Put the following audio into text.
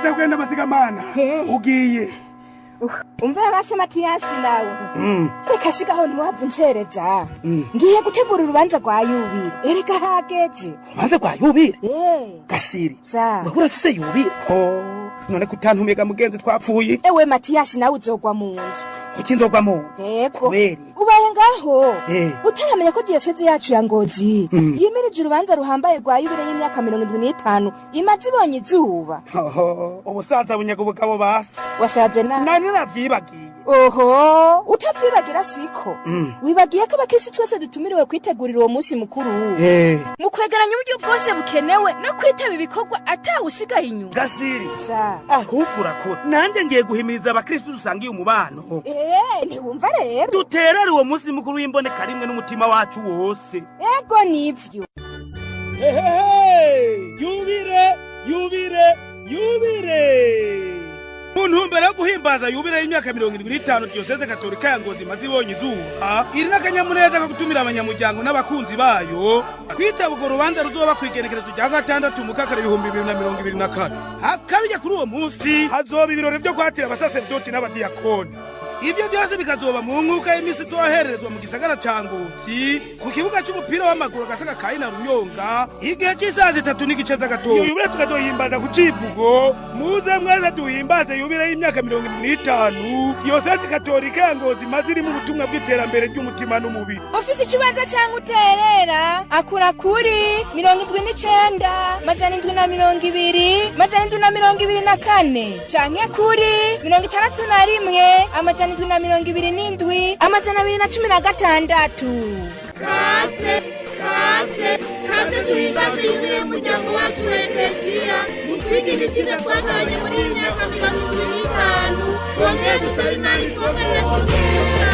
Ntuza kwenda masigamana. Ugiye. Umva bashe Matiyasi nawe. Reka sigaho ntiwapfa uncereza. Ngiye gutegura urubanza rwa Yubire. Ereka hageze. Urubanza rwa Yubire? Gasiri. Wewe urafise Yubire? None kutantumega mugenzi twapfuye. Ewe Matiyasi nawe uzogwa mu nzu. Kuki nzogwa mu? Yego. Ubaye ngaho. Utaramenya ko diyoseze yacu ya Ngozi yimirije urubanza ruhambaye rwa Yubire y'imyaka 75 imaze ibonye izuba. Ubusaza bunyaga ubugabo basi. Washaje na. Nani navyibagiye. Oho, utavyibagira siko. Wibagiye ko abakristo twese dutumiriwe kwitegurira uwo munsi mukuru. Mu kwegeranya uburyo bwose bukenewe no kwitaba ibikorwa atawusigaye inyuma. Gasiri. Ahubwo urakora. Nanje ngiye guhimiriza abakristo dusangiye umubano. Ntiwumva rero. Duterere uwo munsi mukuru w'imboneka rimwe n'umutima wacu wose. Ego nivyo. Yubire, Yubire, Yubire. Muntumbera yo guhimbaza Yubire y'imyaka 75 diyoseze Katolika ya Ngozi imaze ibonye izuba, iri n'akanyamuneza ko gutumira abanyamuryango n'abakunzi bayo kwitaba urwo rubanza ruzoba kwigenekerezo rya 6 mu kakara 2024. Hakabije kuri uwo munsi hazoba ibirori byo kwatira abasaserdoti n'abadiyakoni. Ivyo byose bikazoba mu nkuka y'imisi toherezwa mu gisagara ca Ngozi ku kibuga cy'umupira w'amaguru gasaka Kaina Runyonga igihe cy'isaha 3 n'igice z'agatondo. Yubire tukazohimbaza ku civugo muze mwese duhimbaze Yubire y'imyaka 75 diyoseze Katolika ya Ngozi maze iri mu butumwa bw'iterambere ry'umutima n'umubiri. Ofisi kibanza cyangwa uterera akura kuri 79 majana 720 majana 724 canke kuri 61 amajana 727 amajana 216. Kaze tuhimbaze Yubire y'umuryango wacu wa Ekleziya mutwigisha ibyiza twagabanye muri iyi myaka 75 twongere dusaba Imana itwongerere kugisha.